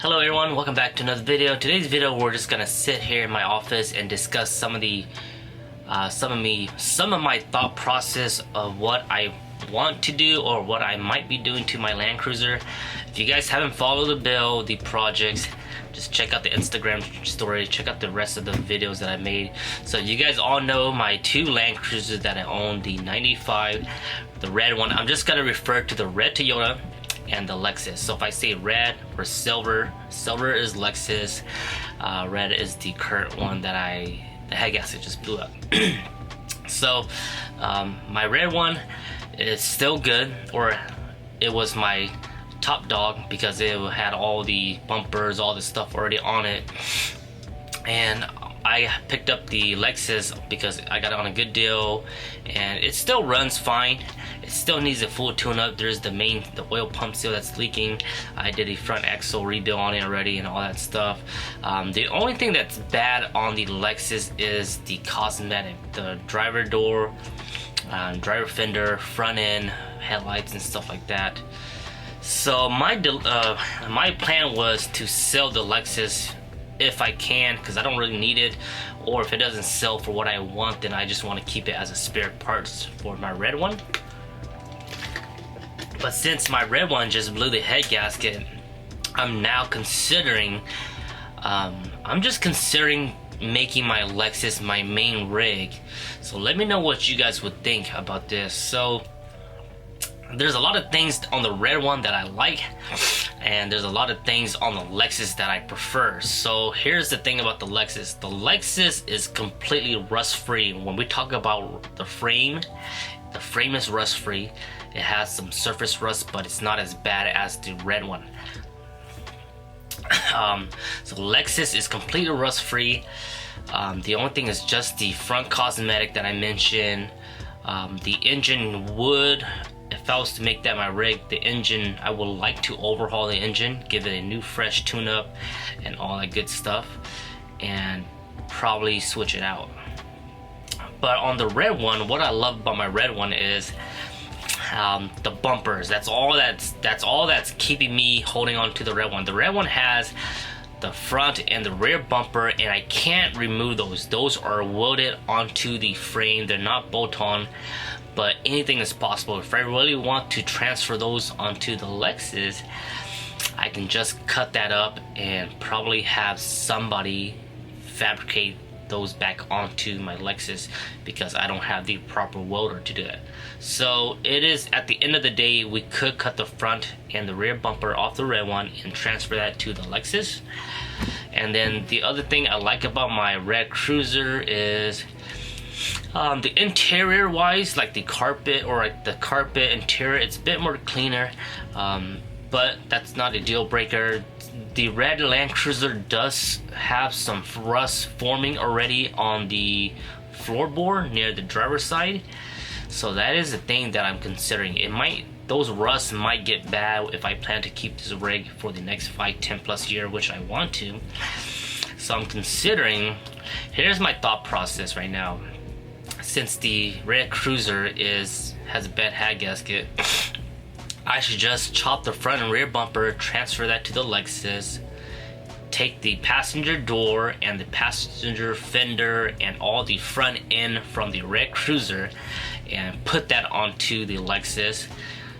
Hello everyone, welcome back to another video. Today's video we're just gonna sit here in my office and discuss some of my thought process of what I want to do or what I might be doing to my Land Cruiser. If you guys haven't followed the build, the projects, just check out the Instagram story, check out the rest of the videos that I made. So you guys all know my two Land Cruisers that I own, the 95, the red one. I'm just gonna refer to the red Toyota and the Lexus. So if I say red or silver, silver is Lexus, red is the current one that the head gasket just blew up. So my red one is still good, or it was my top dog because it had all the bumpers, all the stuff already on it. And I picked up the Lexus because I got it on a good deal, and it still runs fine. It still needs a full tune-up. There's the oil pump seal that's leaking. I did a front axle rebuild on it already and all that stuff. The only thing that's bad on the Lexus is the cosmetic, the driver door, driver fender, front end, headlights and stuff like that. So my plan was to sell the Lexus if I can, because I don't really need it, or if it doesn't sell for what I want, then I just want to keep it as a spare parts for my red one. But since my red one just blew the head gasket, I'm now considering I'm just considering making my Lexus my main rig. So let me know what you guys would think about this. So there's a lot of things on the red one that I like, and there's a lot of things on the Lexus that I prefer. So here's the thing about the Lexus. The Lexus is completely rust-free. When we talk about the frame is rust-free. It has some surface rust, but it's not as bad as the red one. So Lexus is completely rust-free. The only thing is just the front cosmetic that I mentioned. The engine would, if I was to make that my rig, the engine, I would like to overhaul the engine, give it a new fresh tune-up and all that good stuff, and probably switch it out. But on the red one, what I love about my red one is the bumpers. That's all that's keeping me holding on to the red one. The red one has the front and the rear bumper, and I can't remove those. Those are welded onto the frame. They're not bolt-on, but anything is possible. If I really want to transfer those onto the Lexus, I can just cut that up and probably have somebody fabricate those back onto my Lexus, because I don't have the proper welder to do that. So it is, at the end of the day, we could cut the front and the rear bumper off the red one and transfer that to the Lexus. And then the other thing I like about my red Cruiser is the interior wise, like the carpet, or like the carpet interior, it's a bit more cleaner, but that's not a deal breaker. The red Land Cruiser does have some rust forming already on the floorboard near the driver's side, so that is the thing that I'm considering. Those rusts might get bad if I plan to keep this rig for the next 5-10 plus year, which I want to. So I'm considering, here's my thought process right now. Since the red Cruiser has a bad head gasket, I should just chop the front and rear bumper, transfer that to the Lexus, take the passenger door and the passenger fender and all the front end from the red Cruiser and put that onto the Lexus.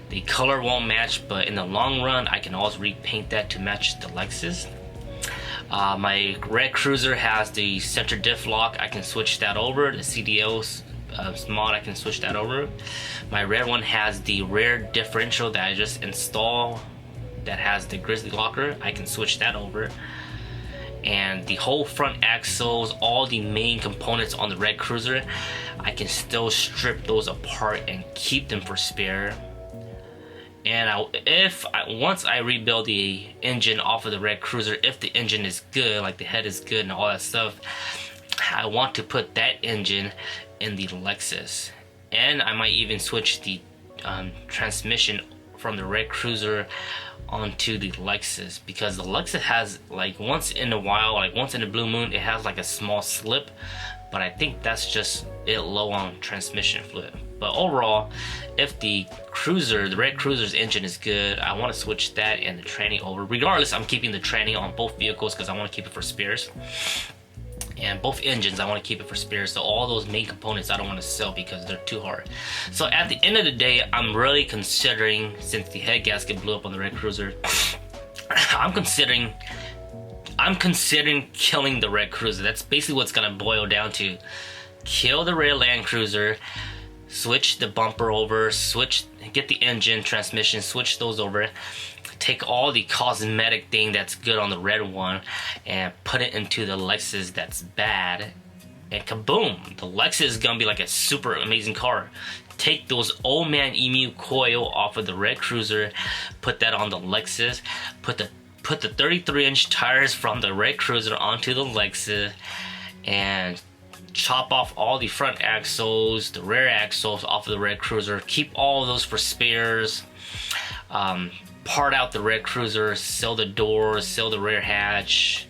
The color won't match, but in the long run I can always repaint that to match the Lexus. My red Cruiser has the center diff lock. I can switch that over. The CDO mod, I can switch that over. My red one has the rear differential that I just installed that has the grizzly locker. I can switch that over. And the whole front axles, all the main components on the red Cruiser, I can still strip those apart and keep them for spare. And once I rebuild the engine off of the red Cruiser, if the engine is good, like the head is good and all that stuff, I want to put that engine in the Lexus. And I might even switch the transmission from the red Cruiser onto the Lexus, because the Lexus has, like, once in a while, like once in a blue moon, it has like a small slip, but I think that's just it low on transmission fluid. But overall, if the red Cruiser's engine is good, I want to switch that and the tranny over. Regardless, I'm keeping the tranny on both vehicles because I want to keep it for spares. And both engines, I want to keep it for spares. So all those main components I don't want to sell because they're too hard. So at the end of the day, I'm really considering, since the head gasket blew up on the red Cruiser, I'm considering killing the red Cruiser. That's basically what's gonna boil down to. Kill the red Land Cruiser, switch the bumper over, get the engine, transmission, switch those over, take all the cosmetic thing that's good on the red one and put it into the Lexus that's bad, and kaboom, the Lexus is gonna be like a super amazing car. Take those old man emu coil off of the red Cruiser, put that on the Lexus, put the 33-inch tires from the red Cruiser onto the Lexus, and chop off all the front axles, the rear axles off of the red Cruiser, keep all of those for spares, part out the red Cruiser, sell the doors, sell the rear hatch,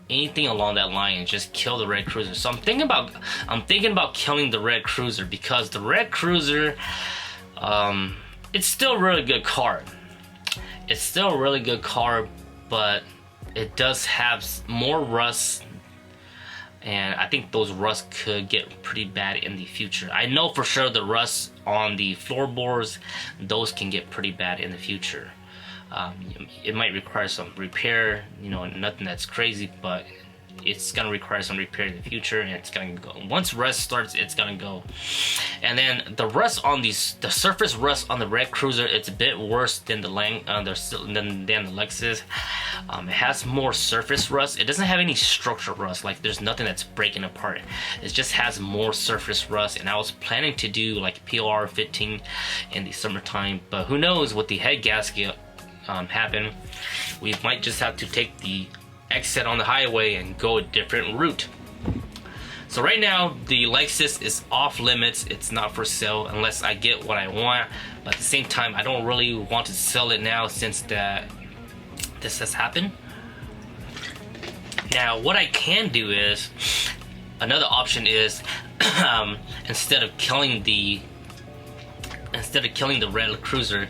anything along that line, and just kill the red Cruiser. So I'm thinking about killing the red Cruiser, because the red Cruiser, it's still a really good car. It's still a really good car, but it does have more rust, and I think those rusts could get pretty bad in the future. I know for sure the rust on the floorboards, those can get pretty bad in the future. It might require some repair, you know, nothing that's crazy, but it's gonna require some repair in the future, and it's gonna go. Once rust starts, it's gonna go. And then the rust on the surface rust on the red Cruiser, it's a bit worse than the Lexus. It has more surface rust. It doesn't have any structural rust, like there's nothing that's breaking apart. It just has more surface rust, and I was planning to do like POR 15 in the summertime, but who knows what the head gasket happen. We might just have to take the exit on the highway and go a different route. So right now the Lexus is off limits. It's not for sale unless I get what I want, but at the same time I don't really want to sell it now since this has happened. Now what I can do is, another option is instead of killing the red Cruiser,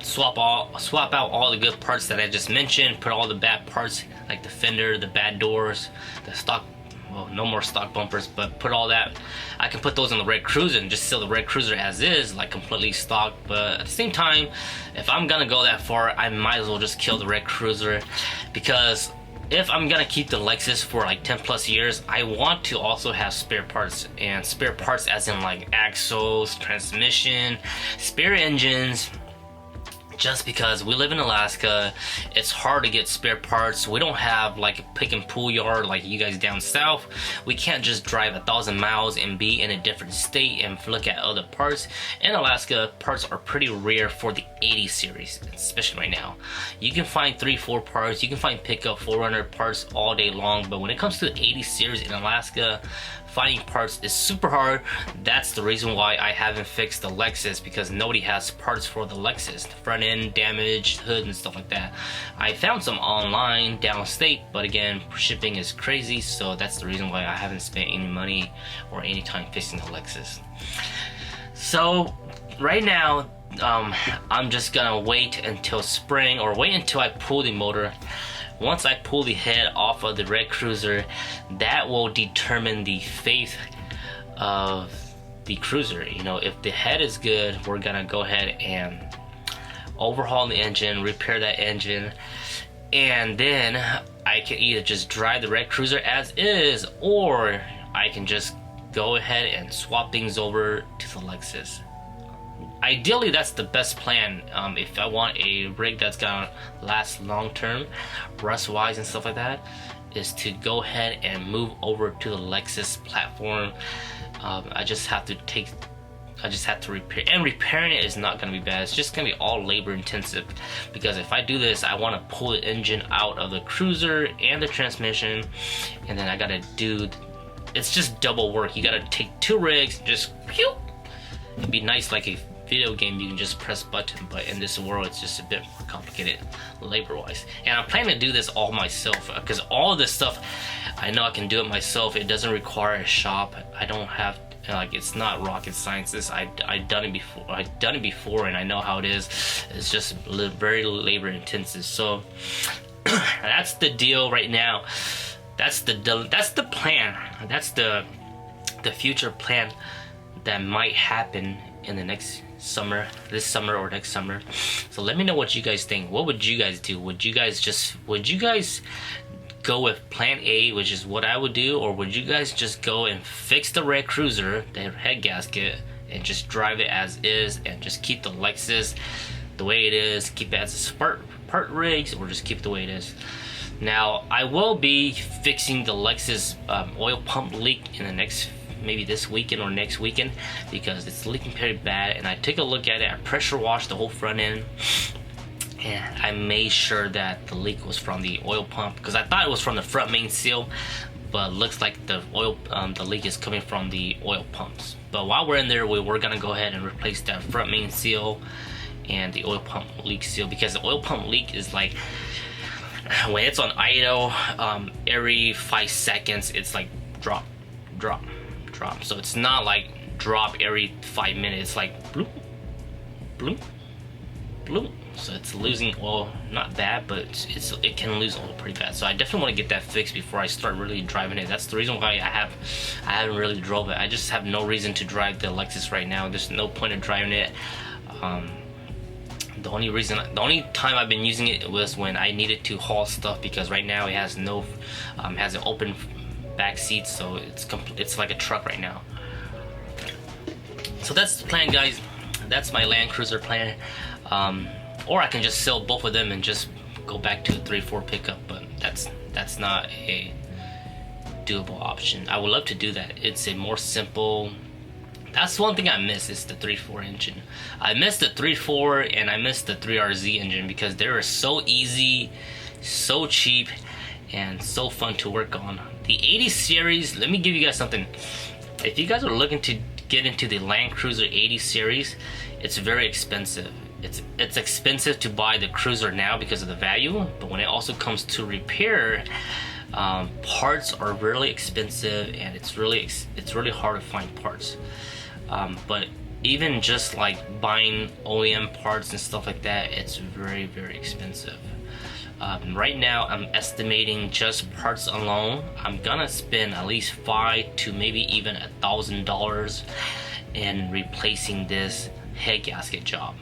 swap out all the good parts that I just mentioned, put all the bad parts like the fender, the bad doors, the stock, well, no more stock bumpers, but put all that, I can put those on the red Cruiser and just sell the red Cruiser as is, like completely stock. But at the same time, if I'm gonna go that far, I might as well just kill the red Cruiser, because if I'm gonna keep the Lexus for like 10 plus years, I want to also have spare parts, and spare parts as in like axles, transmission, spare engines. Just because we live in Alaska, it's hard to get spare parts. We don't have like a pick and pull yard like you guys down south. We can't just drive 1,000 miles and be in a different state and look at other parts. In Alaska, parts are pretty rare for the 80 series, especially right now. You can find 3-4 parts, you can find pickup 400 parts all day long, but when it comes to the 80 series in Alaska, finding parts is super hard. That's the reason why I haven't fixed the Lexus, because nobody has parts for the Lexus. The front end damaged, hood and stuff like that. I found some online downstate, but again, shipping is crazy, so that's the reason why I haven't spent any money or any time fixing the Lexus. So right now, I'm just gonna wait until spring, or wait until I pull the motor. Once I pull the head off of the red Cruiser, that will determine the fate of the Cruiser. You know, if the head is good, we're gonna go ahead and overhaul the engine, repair that engine, and then I can either just drive the red Cruiser as is, or I can just go ahead and swap things over to the Lexus. Ideally, that's the best plan if I want a rig that's gonna last long term, rust wise and stuff like that, is to go ahead and move over to the Lexus platform. I just have to repair, and repairing it is not gonna be bad. It's just gonna be all labor intensive, because if I do this, I want to pull the engine out of the Cruiser and the transmission, and then I gotta do, it's just double work. You gotta take 2 rigs, just pew. It'd be nice like if video game you can just press button, but in this world it's just a bit more complicated labor wise. And I'm planning to do this all myself, because all of this stuff I know I can do it myself. It doesn't require a shop. I don't have like, it's not rocket science. I've done it before and I know how it is. It's just very labor intensive. So that's the deal right now. That's the plan. That's the future plan that might happen in the next summer, this summer or next summer. So let me know what you guys think. What would you guys do? Would you guys go with plan A, which is what I would do, or would you guys just go and fix the red cruiser, the head gasket, and just drive it as is and just keep the Lexus the way it is, keep it as a part rigs, or just keep it the way it is? Now, I will be fixing the Lexus oil pump leak in the next, maybe this weekend or next weekend, because it's leaking pretty bad. And I took a look at it, I pressure washed the whole front end, and I made sure that the leak was from the oil pump, because I thought it was from the front main seal, but looks like the leak is coming from the oil pumps. But while we're in there, we're gonna go ahead and replace that front main seal and the oil pump leak seal, because the oil pump leak is like, when it's on idle, every 5 seconds it's like drop. So it's not like drop every 5 minutes. It's like bloop, bloop, bloop. So it's losing oil, not bad, but it can lose oil pretty bad. So I definitely want to get that fixed before I start really driving it. That's the reason why I haven't really drove it. I just have no reason to drive the Lexus right now. There's no point in driving it. The only time I've been using it was when I needed to haul stuff, because right now it has no has an open back seat, so it's like a truck right now. So that's the plan, guys. That's my Land Cruiser plan. Or I can just sell both of them and just go back to a 3.4 pickup, but that's not a doable option. I would love to do that. It's a more simple. That's one thing I miss, is the 3.4 engine. I miss the 3.4 and I miss the 3RZ engine, because they are so easy, so cheap, and so fun to work on. The 80 series, let me give you guys something. If you guys are looking to get into the Land Cruiser 80 series, it's very expensive. It's expensive to buy the Cruiser now because of the value, but when it also comes to repair, parts are really expensive, and it's really hard to find parts. But even just like buying OEM parts and stuff like that, it's very, very expensive. Right now I'm estimating just parts alone, I'm gonna spend at least $500 to maybe even $1,000 in replacing this head gasket job.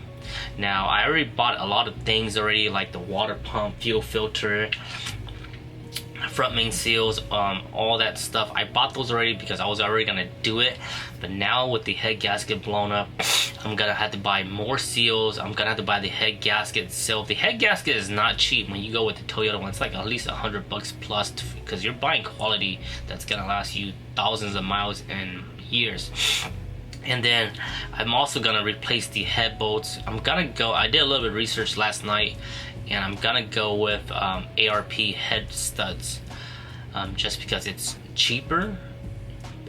Now, I already bought a lot of things already, like the water pump, fuel filter, front main seals, all that stuff. I bought those already because I was already gonna do it. But now with the head gasket blown up, I'm gonna have to buy more seals. I'm gonna have to buy the head gasket itself. The head gasket is not cheap when you go with the Toyota one. It's like at least $100 plus, because you're buying quality that's gonna last you thousands of miles and years. And then I'm also gonna replace the head bolts. I did a little bit of research last night, and I'm gonna go with ARP head studs, just because it's cheaper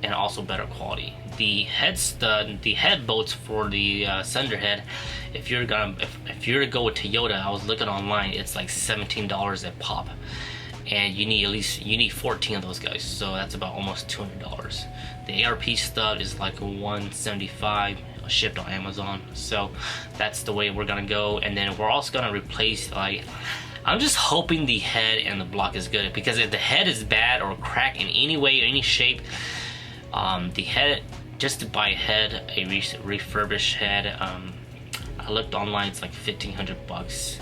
and also better quality. The head bolts for the sender head, if you're to go with Toyota, I was looking online, it's like $17 a pop, and you need 14 of those guys, so that's about almost $200. The ARP stud is like $175, shipped on Amazon. So that's the way we're gonna go. And then we're also gonna replace, like, I'm just hoping the head and the block is good, because if the head is bad or cracked in any way or any shape, the head, just to buy a head, a refurbished head, I looked online, it's like $1,500 plus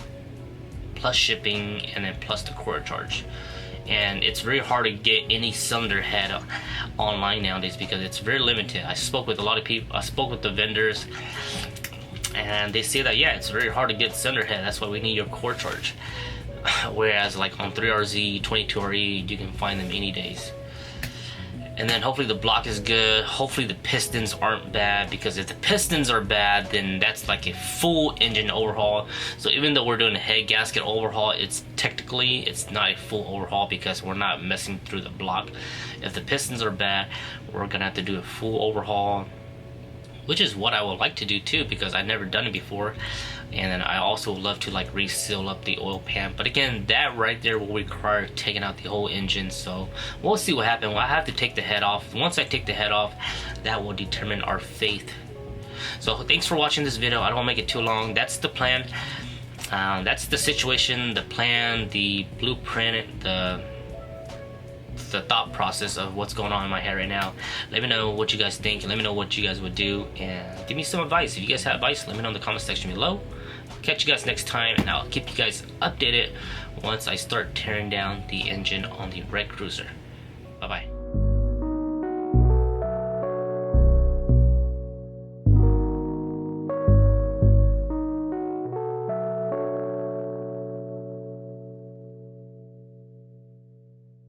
shipping, and then plus the quarter charge. And it's very hard to get any cylinder head online nowadays because it's very limited. I spoke with a lot of people, I spoke with the vendors, and they say that, yeah, it's very hard to get cylinder head, that's why we need your core charge. Whereas like on 3RZ, 22RE, you can find them any days. And then hopefully the block is good. Hopefully the pistons aren't bad, because if the pistons are bad, then that's like a full engine overhaul. So even though we're doing a head gasket overhaul, it's not a full overhaul because we're not messing through the block. If the pistons are bad, we're gonna have to do a full overhaul. which is what I would like to do too, because I've never done it before. And then I also would love to like reseal up the oil pan, but again, that right there will require taking out the whole engine. So we'll see what happens. Well, I have to take the head off. Once I take the head off, that will determine our fate. So thanks for watching this video. I don't want to make it too long. That's the plan. That's the situation, the plan, the blueprint, the thought process of what's going on in my head right now. Let me know what you guys think, and let me know what you guys would do, and give me some advice. If you guys have advice, let me know in the comment section below. Catch you guys next time, and I'll keep you guys updated once I start tearing down the engine on the red cruiser. Bye bye.